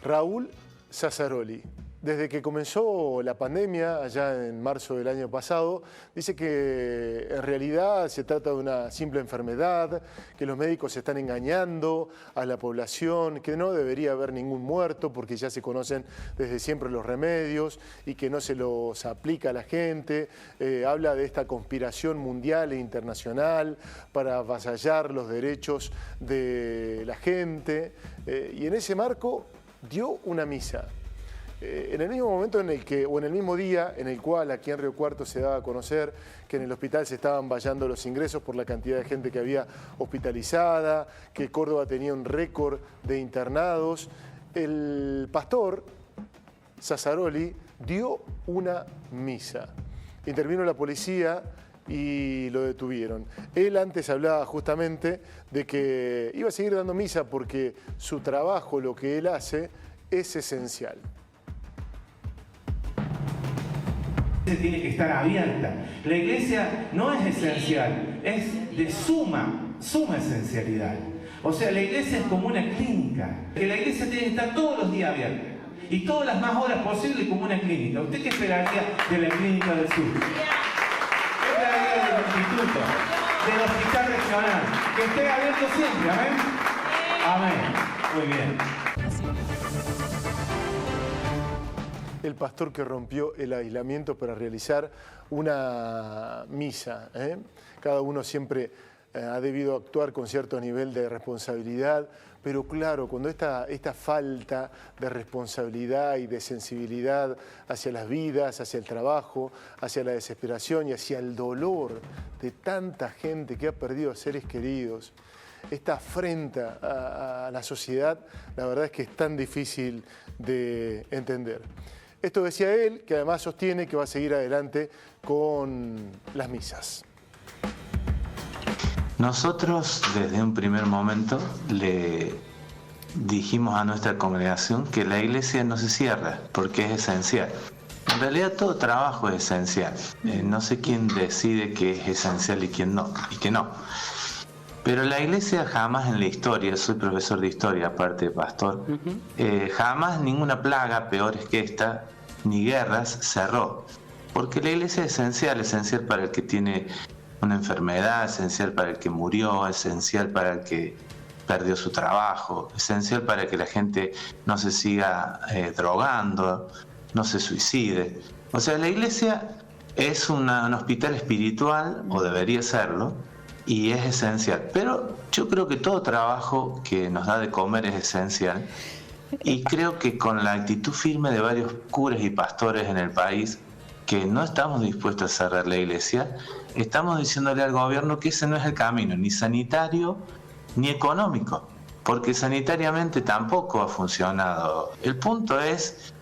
Raúl Sassaroli, desde que comenzó la pandemia, allá en marzo del año pasado, dice que en realidad se trata de una simple enfermedad, que los médicos están engañando a la población, que no debería haber ningún muerto porque ya se conocen desde siempre los remedios y que no se los aplica a la gente. Habla de esta conspiración mundial e internacional para avasallar los derechos de la gente y en ese marco dio una misa. En el mismo momento en el que, o en el mismo día en el cual aquí en Río Cuarto se daba a conocer que en el hospital se estaban vallando los ingresos por la cantidad de gente que había hospitalizada, que Córdoba tenía un récord de internados, el pastor Sassaroli dio una misa. Intervino la policía y lo detuvieron. Él antes hablaba justamente de que iba a seguir dando misa porque su trabajo, lo que él hace, es esencial. Tiene que estar abierta. La iglesia no es esencial, es de suma esencialidad. O sea, la iglesia es como una clínica, que la iglesia tiene que estar todos los días abierta y todas las más horas posibles como una clínica. ¿Usted qué esperaría de la clínica del sur? ¿Qué esperaría del instituto? Del hospital regional? Que esté abierto siempre, ¿amén? Amén. Muy bien. El pastor que rompió el aislamiento para realizar una misa. Cada uno siempre ha debido actuar con cierto nivel de responsabilidad, pero claro, cuando esta falta de responsabilidad y de sensibilidad hacia las vidas, hacia el trabajo, hacia la desesperación y hacia el dolor de tanta gente que ha perdido a seres queridos, esta afrenta a la sociedad, la verdad es que es tan difícil de entender. Esto decía él, que además sostiene que va a seguir adelante con las misas. Nosotros desde un primer momento le dijimos a nuestra congregación que la iglesia no se cierra porque es esencial. En realidad todo trabajo es esencial. No sé quién decide que es esencial y quién no, y que no. Pero la iglesia jamás en la historia, soy profesor de historia aparte de pastor, jamás ninguna plaga peores que esta, ni guerras, cerró. Porque la iglesia es esencial para el que tiene una enfermedad, esencial para el que murió, esencial para el que perdió su trabajo, esencial para que la gente no se siga drogando, no se suicide. O sea, la iglesia es un hospital espiritual, o debería serlo, y es esencial. Pero yo creo que todo trabajo que nos da de comer es esencial. Y creo que con la actitud firme de varios curas y pastores en el país, que no estamos dispuestos a cerrar la iglesia, estamos diciéndole al gobierno que ese no es el camino, ni sanitario ni económico, porque sanitariamente tampoco ha funcionado. El punto es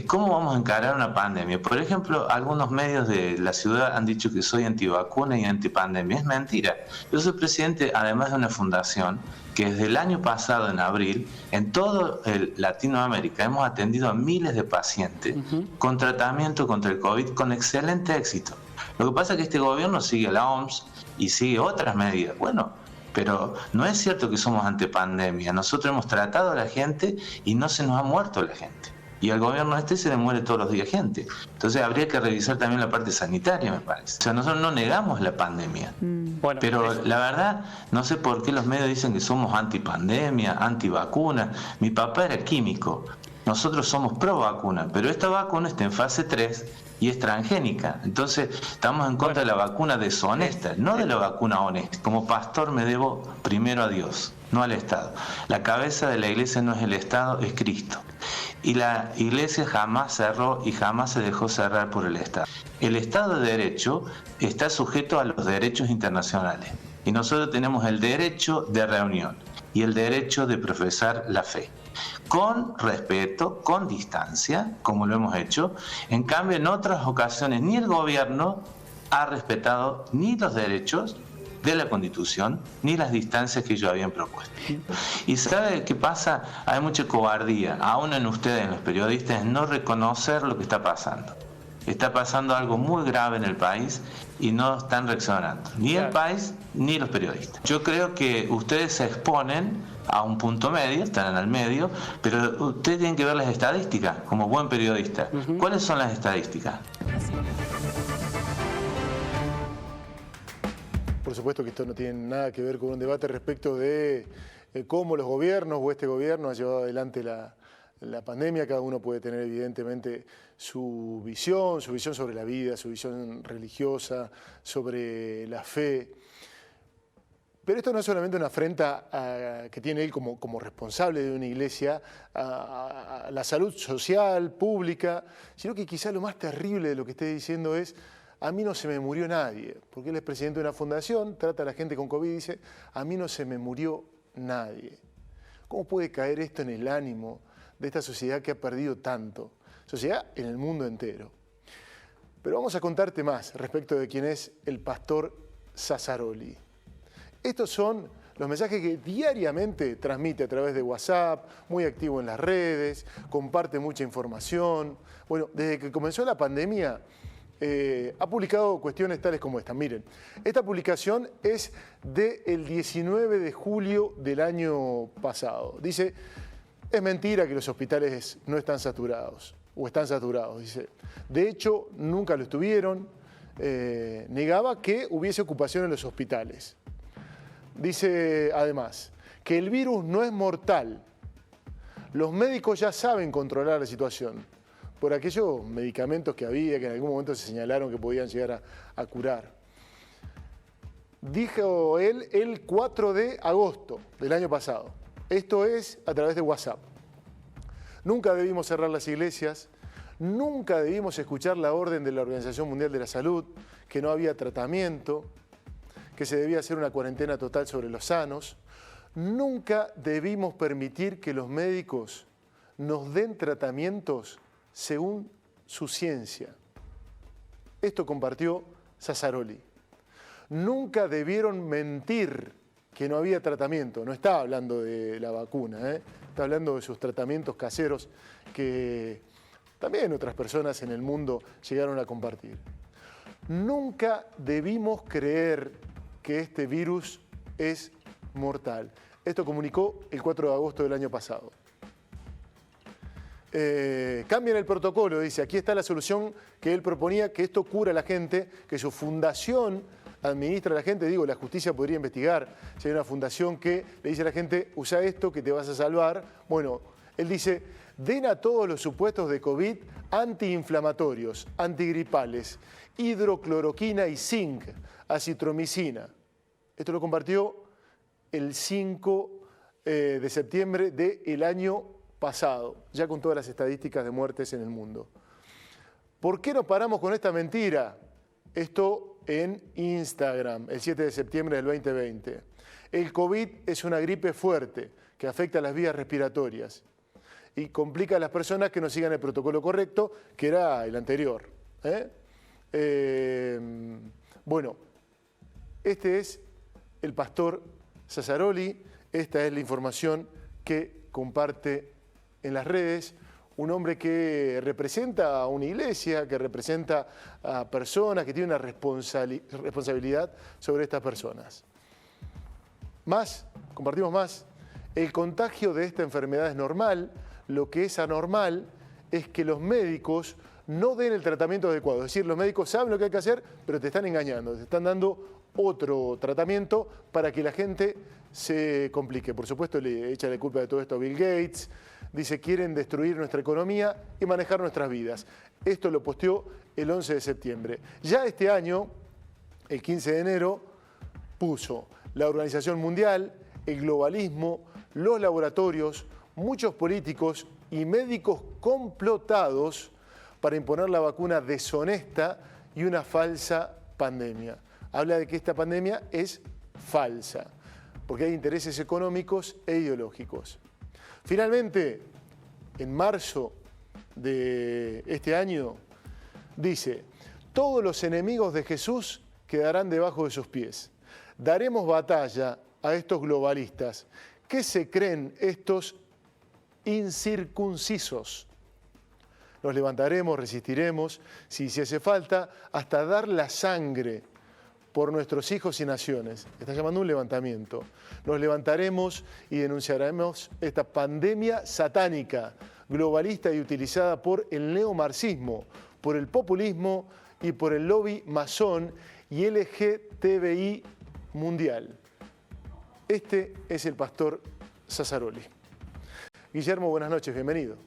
cómo vamos a encarar una pandemia. Por ejemplo, algunos medios de la ciudad han dicho que soy antivacuna y antipandemia. Es mentira. Yo soy presidente, además de una fundación, que desde el año pasado, en abril, en todo Latinoamérica hemos atendido a miles de pacientes con tratamiento contra el COVID con excelente éxito. Lo que pasa es que este gobierno sigue la OMS y sigue otras medidas. Bueno, pero no es cierto que somos antipandemia. Nosotros hemos tratado a la gente y no se nos ha muerto la gente. Y al gobierno se le muere todos los días gente. Entonces habría que revisar también la parte sanitaria, me parece. O sea, nosotros no negamos la pandemia. Bueno, pero la verdad, no sé por qué los medios dicen que somos antipandemia, antivacuna. Mi papá era químico. Nosotros somos pro vacuna, pero esta vacuna está en fase 3 y es transgénica. Entonces estamos en contra de la vacuna deshonesta, no de la vacuna honesta. Como pastor me debo primero a Dios, no al Estado. La cabeza de la iglesia no es el Estado, es Cristo. Y la iglesia jamás cerró y jamás se dejó cerrar por el Estado. El Estado de Derecho está sujeto a los derechos internacionales. Y nosotros tenemos el derecho de reunión y el derecho de profesar la fe. Con respeto, con distancia, como lo hemos hecho. En cambio, en otras ocasiones, ni el gobierno ha respetado ni los derechos de la Constitución, ni las distancias que ellos habían propuesto. Y ¿sabe qué pasa? Hay mucha cobardía, aún en ustedes, en los periodistas, en no reconocer lo que está pasando. está pasando algo muy grave en el país y no están reaccionando, ni el país ni los periodistas. Yo creo que ustedes se exponen a un punto medio, están al medio, pero ustedes tienen que ver las estadísticas como buen periodista. ¿Cuáles son las estadísticas? Por supuesto que esto no tiene nada que ver con un debate respecto de cómo los gobiernos o este gobierno ha llevado adelante la pandemia. Cada uno puede tener evidentemente su visión sobre la vida, su visión religiosa, sobre la fe. Pero esto no es solamente una afrenta que tiene él como responsable de una iglesia a la salud social, pública, sino que quizá lo más terrible de lo que esté diciendo es: a mí no se me murió nadie, porque él es presidente de una fundación, trata a la gente con COVID y dice: a mí no se me murió nadie. ¿Cómo puede caer esto en el ánimo de esta sociedad que ha perdido tanto? Sociedad en el mundo entero. Pero vamos a contarte más respecto de quién es el pastor Sassaroli. Estos son los mensajes que diariamente transmite a través de WhatsApp, muy activo en las redes, comparte mucha información. Bueno, desde que comenzó la pandemia ha publicado cuestiones tales como esta. Miren, esta publicación es del 19 de julio del año pasado. Dice: es mentira que los hospitales no están saturados, o están saturados, dice. De hecho, nunca lo estuvieron. Negaba que hubiese ocupación en los hospitales. Dice además que el virus no es mortal. Los médicos ya saben controlar la situación por aquellos medicamentos que había, que en algún momento se señalaron que podían llegar a curar. Dijo él el 4 de agosto del año pasado. Esto es a través de WhatsApp. Nunca debimos cerrar las iglesias, nunca debimos escuchar la orden de la Organización Mundial de la Salud, que no había tratamiento, que se debía hacer una cuarentena total sobre los sanos. Nunca debimos permitir que los médicos nos den tratamientos según su ciencia. Esto compartió Sassaroli. Nunca debieron mentir que no había tratamiento. No está hablando de la vacuna, está hablando de sus tratamientos caseros que también otras personas en el mundo llegaron a compartir. Nunca debimos creer que este virus es mortal. Esto comunicó el 4 de agosto del año pasado. Cambian el protocolo, dice: aquí está la solución que él proponía, que esto cura a la gente, que su fundación administra a la gente. Digo, la justicia podría investigar si hay una fundación que le dice a la gente: usa esto que te vas a salvar. Bueno, él dice: den a todos los supuestos de COVID antiinflamatorios, antigripales, hidrocloroquina y zinc, acitromicina. Esto lo compartió el 5 de septiembre del año pasado, ya con todas las estadísticas de muertes en el mundo. ¿Por qué no paramos con esta mentira? Esto en Instagram, el 7 de septiembre del 2020. El COVID es una gripe fuerte que afecta a las vías respiratorias y complica a las personas que no sigan el protocolo correcto, que era el anterior. Bueno, este es el pastor Sassaroli, esta es la información que comparte en las redes, un hombre que representa a una iglesia, que representa a personas, que tiene una responsabilidad sobre estas personas. Compartimos más, el contagio de esta enfermedad es normal, lo que es anormal es que los médicos no den el tratamiento adecuado. Es decir, los médicos saben lo que hay que hacer, pero te están engañando, te están dando otro tratamiento para que la gente se complique. Por supuesto, le echa la culpa de todo esto a Bill Gates. Dice: quieren destruir nuestra economía y manejar nuestras vidas. Esto lo posteó el 11 de septiembre. Ya este año, el 15 de enero, puso la Organización Mundial, el globalismo, los laboratorios, muchos políticos y médicos complotados para imponer la vacuna deshonesta y una falsa pandemia. Habla de que esta pandemia es falsa, porque hay intereses económicos e ideológicos. Finalmente, en marzo de este año, dice: todos los enemigos de Jesús quedarán debajo de sus pies. Daremos batalla a estos globalistas. ¿Qué se creen estos incircuncisos? Nos levantaremos, resistiremos, si hace falta, hasta dar la sangre por nuestros hijos y naciones. Está llamando un levantamiento. Nos levantaremos y denunciaremos esta pandemia satánica, globalista y utilizada por el neomarxismo, por el populismo y por el lobby masón y LGTBI mundial. Este es el pastor Sassaroli. Guillermo, buenas noches, bienvenido.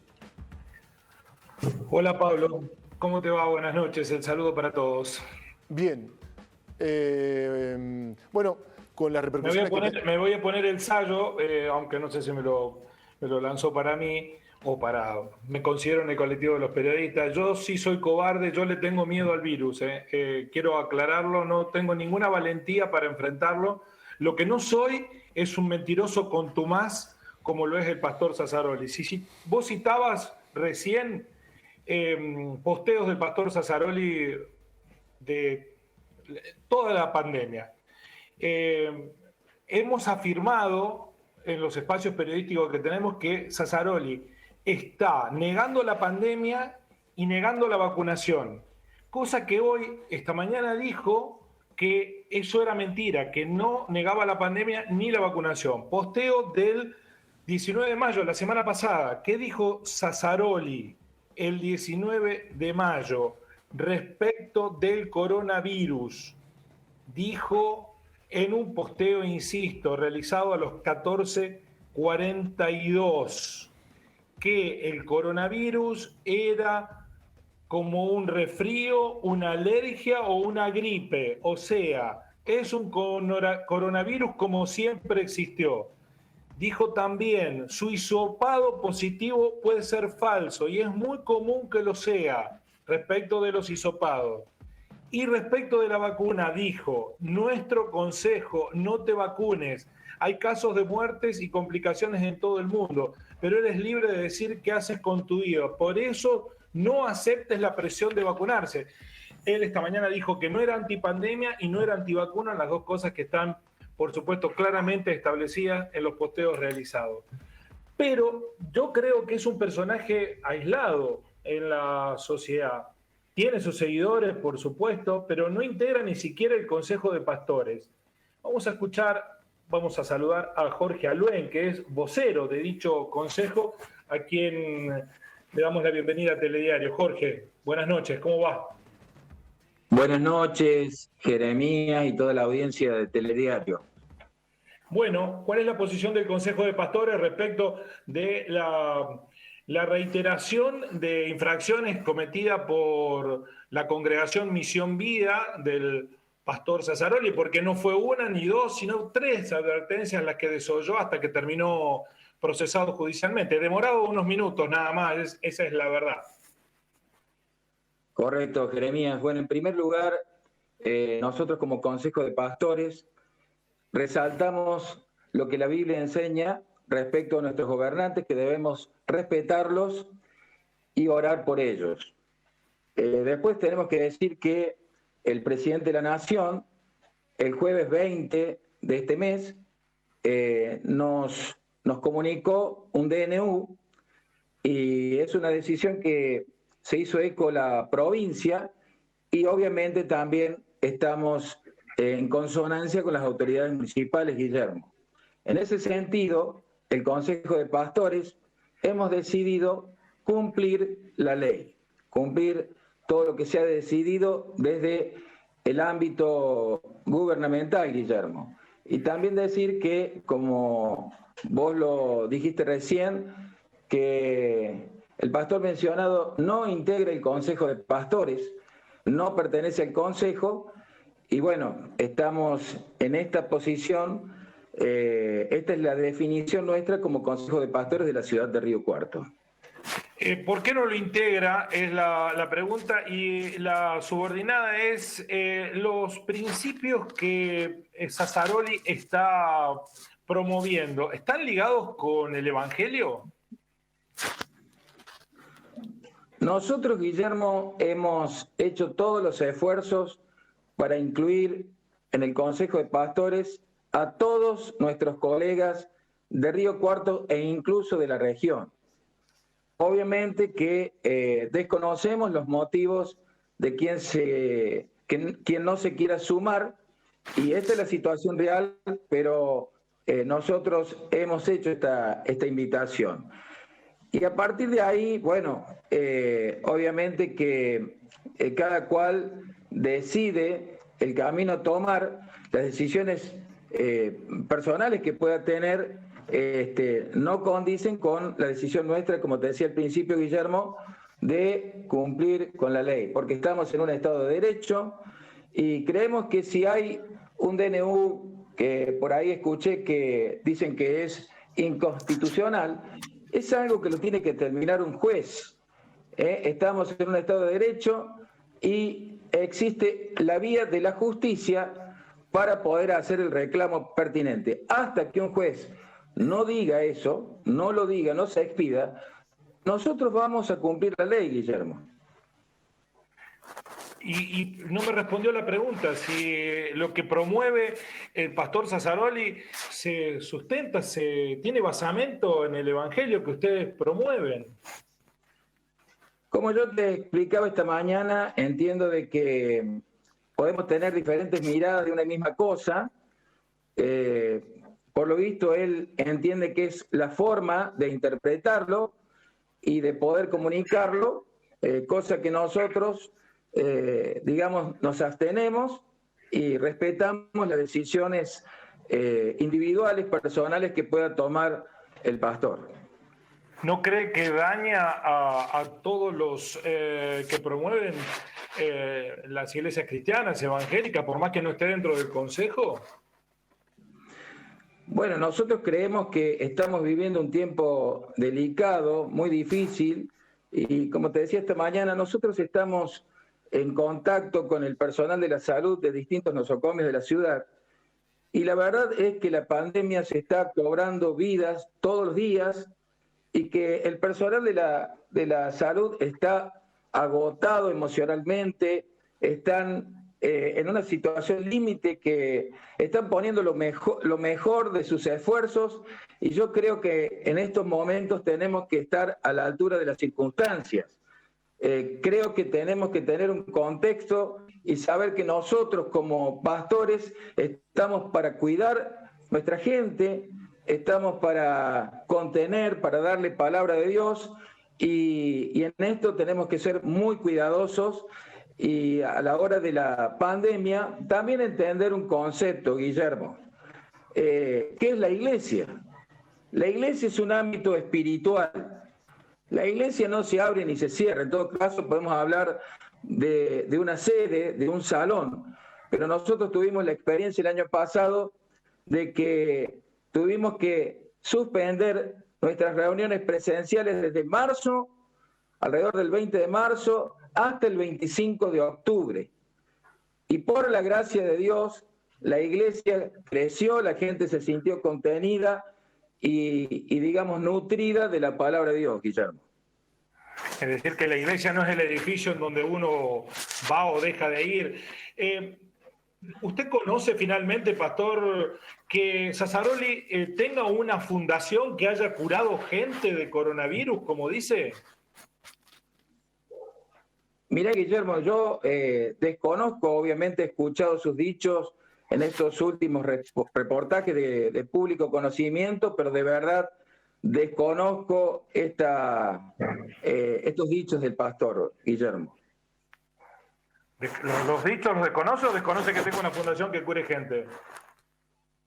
Hola Pablo, ¿cómo te va? Buenas noches, el saludo para todos. Bien. Bueno, con las repercusiones me voy a poner el sayo, aunque no sé si me lo lanzó para mí o me considero en el colectivo de los periodistas. Yo sí soy cobarde, yo le tengo miedo al virus. Quiero aclararlo, no tengo ninguna valentía para enfrentarlo. Lo que no soy es un mentiroso contumaz como lo es el pastor Sassaroli. Si vos citabas recién posteos del pastor Sassaroli de toda la pandemia. Hemos afirmado en los espacios periodísticos que tenemos que Sassaroli está negando la pandemia y negando la vacunación, cosa que hoy, esta mañana, dijo que eso era mentira, que no negaba la pandemia ni la vacunación. Posteo del 19 de mayo, la semana pasada. ¿Qué dijo Sassaroli el 19 de mayo? Respecto del coronavirus, dijo en un posteo, insisto, realizado a los 14:42, que el coronavirus era como un resfrío, una alergia o una gripe, o sea, es un coronavirus como siempre existió. Dijo también, su hisopado positivo puede ser falso y es muy común que lo sea, respecto de los hisopados. Y respecto de la vacuna, dijo, nuestro consejo, no te vacunes. Hay casos de muertes y complicaciones en todo el mundo, pero eres libre de decir qué haces con tu vida. Por eso no aceptes la presión de vacunarse. Él esta mañana dijo que no era antipandemia y no era antivacuna, las dos cosas que están, por supuesto, claramente establecidas en los posteos realizados. Pero yo creo que es un personaje aislado en la sociedad. Tiene sus seguidores, por supuesto, pero no integra ni siquiera el Consejo de Pastores. Vamos a saludar a Jorge Aluen, que es vocero de dicho consejo, a quien le damos la bienvenida a Telediario. Jorge, buenas noches, ¿cómo va? Buenas noches, Jeremías y toda la audiencia de Telediario. Bueno, ¿cuál es la posición del Consejo de Pastores respecto de la reiteración de infracciones cometidas por la congregación Misión Vida del pastor Sassaroli? Porque no fue una ni dos, sino 3 advertencias las que desoyó hasta que terminó procesado judicialmente. Demorado unos minutos nada más, esa es la verdad. Correcto, Jeremías. Bueno, en primer lugar, nosotros como Consejo de Pastores resaltamos lo que la Biblia enseña respecto a nuestros gobernantes, que debemos respetarlos y orar por ellos. Después tenemos que decir que el presidente de la Nación, el jueves 20 de este mes, nos comunicó un DNU, y es una decisión que se hizo eco la provincia, y obviamente también estamos en consonancia con las autoridades municipales, Guillermo. En ese sentido, el Consejo de Pastores hemos decidido cumplir la ley, cumplir todo lo que se ha decidido desde el ámbito gubernamental, Guillermo. Y también decir que, como vos lo dijiste recién, que el pastor mencionado no integra el Consejo de Pastores, no pertenece al Consejo, y bueno, estamos en esta posición. Esta es la definición nuestra como Consejo de Pastores de la ciudad de Río Cuarto. ¿Por qué no lo integra? Es la pregunta, y la subordinada es los principios que Sassaroli está promoviendo, ¿están ligados con el Evangelio? Nosotros, Guillermo, hemos hecho todos los esfuerzos para incluir en el Consejo de Pastores a todos nuestros colegas de Río Cuarto e incluso de la región. obviamente que desconocemos los motivos de quien no se quiera sumar, y esta es la situación real, pero nosotros hemos hecho esta invitación. Y a partir de ahí, bueno, obviamente que cada cual decide el camino a tomar, las decisiones personales que pueda tener no condicen con la decisión nuestra, como te decía al principio, Guillermo, de cumplir con la ley, porque estamos en un Estado de Derecho y creemos que si hay un DNU que por ahí escuché que dicen que es inconstitucional, es algo que lo tiene que determinar un juez. Estamos en un Estado de Derecho y existe la vía de la justicia para poder hacer el reclamo pertinente. Hasta que un juez no diga eso, no lo diga, no se expida, nosotros vamos a cumplir la ley, Guillermo. Y no me respondió la pregunta, si lo que promueve el pastor Sassaroli se sustenta, tiene basamento en el evangelio que ustedes promueven. Como yo te explicaba esta mañana, entiendo de que podemos tener diferentes miradas de una misma cosa. Por lo visto, él entiende que es la forma de interpretarlo y de poder comunicarlo, cosa que nosotros, digamos, nos abstenemos y respetamos las decisiones individuales, personales que pueda tomar el pastor. ¿No cree que daña a todos los que promueven las iglesias cristianas, evangélicas, por más que no esté dentro del consejo? Bueno, nosotros creemos que estamos viviendo un tiempo delicado, muy difícil, y como te decía esta mañana, nosotros estamos en contacto con el personal de la salud de distintos nosocomios de la ciudad, y la verdad es que la pandemia se está cobrando vidas todos los días, y que el personal de la salud está agotado emocionalmente, están en una situación límite, que están poniendo lo mejor de sus esfuerzos, y yo creo que en estos momentos tenemos que estar a la altura de las circunstancias. Creo que tenemos que tener un contexto y saber que nosotros como pastores estamos para cuidar nuestra gente, estamos para contener, para darle palabra de Dios, y en esto tenemos que ser muy cuidadosos, y a la hora de la pandemia también entender un concepto, Guillermo. ¿Qué es la iglesia? La iglesia es un ámbito espiritual. La iglesia no se abre ni se cierra. En todo caso podemos hablar de una sede, de un salón, pero nosotros tuvimos la experiencia el año pasado de que tuvimos que suspender nuestras reuniones presenciales desde marzo, alrededor del 20 de marzo, hasta el 25 de octubre. Y por la gracia de Dios, la iglesia creció, la gente se sintió contenida y digamos, nutrida de la palabra de Dios, Guillermo. Es decir, que la iglesia no es el edificio en donde uno va o deja de ir. ¿Usted conoce finalmente, pastor, que Sassaroli tenga una fundación que haya curado gente de coronavirus, como dice? Mirá, Guillermo, yo desconozco, obviamente he escuchado sus dichos en estos últimos reportajes de público conocimiento, pero de verdad desconozco estos dichos del pastor, Guillermo. ¿Los dichos los desconoce o desconoce que tenga una fundación que cure gente?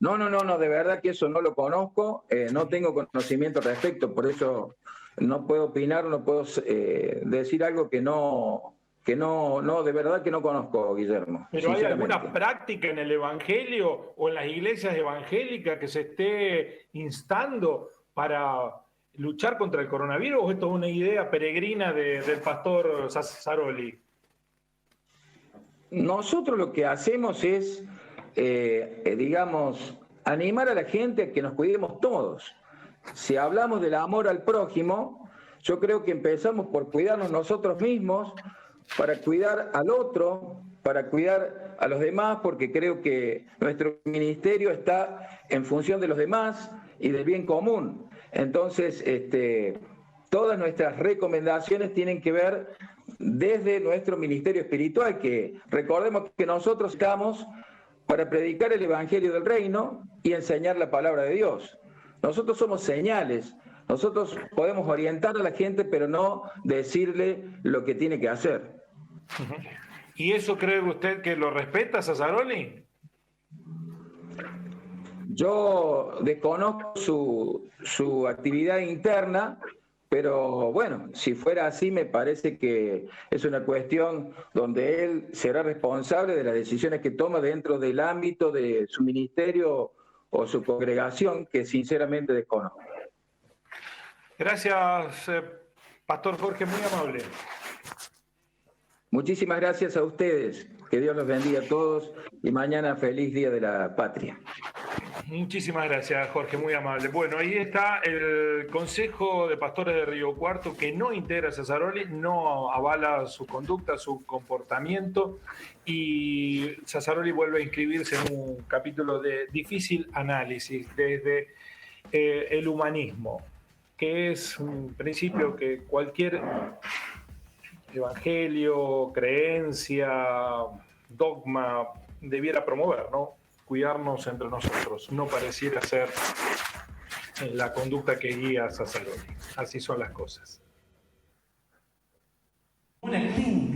No, de verdad que eso no lo conozco, no tengo conocimiento al respecto, por eso no puedo opinar, no puedo decir algo que no, de verdad que no conozco, Guillermo. ¿Pero hay alguna práctica en el Evangelio o en las iglesias evangélicas que se esté instando para luchar contra el coronavirus, o esto es una idea peregrina del pastor Sassaroli? Nosotros lo que hacemos es, digamos, animar a la gente a que nos cuidemos todos. Si hablamos del amor al prójimo, yo creo que empezamos por cuidarnos nosotros mismos, para cuidar al otro, para cuidar a los demás, porque creo que nuestro ministerio está en función de los demás y del bien común. Entonces, todas nuestras recomendaciones tienen que ver desde nuestro ministerio espiritual, que recordemos que nosotros estamos para predicar el Evangelio del Reino y enseñar la palabra de Dios. Nosotros somos señales, nosotros podemos orientar a la gente, pero no decirle lo que tiene que hacer. ¿Y eso cree usted que lo respeta Sassaroli? Yo desconozco su actividad interna, pero bueno, si fuera así, me parece que es una cuestión donde él será responsable de las decisiones que toma dentro del ámbito de su ministerio o su congregación, que sinceramente desconozco. Gracias, Pastor Jorge, muy amable. Muchísimas gracias a ustedes. Que Dios los bendiga a todos y mañana feliz Día de la Patria. Muchísimas gracias, Jorge, muy amable. Bueno, ahí está el Consejo de Pastores de Río Cuarto, que no integra a Sassaroli, no avala su conducta, su comportamiento, y Sassaroli vuelve a inscribirse en un capítulo de difícil análisis desde el humanismo, que es un principio que cualquier evangelio, creencia, dogma debiera promover, ¿no? Cuidarnos entre nosotros. No pareciera ser la conducta que guía a Sassaroli. Así son las cosas. Una clínica.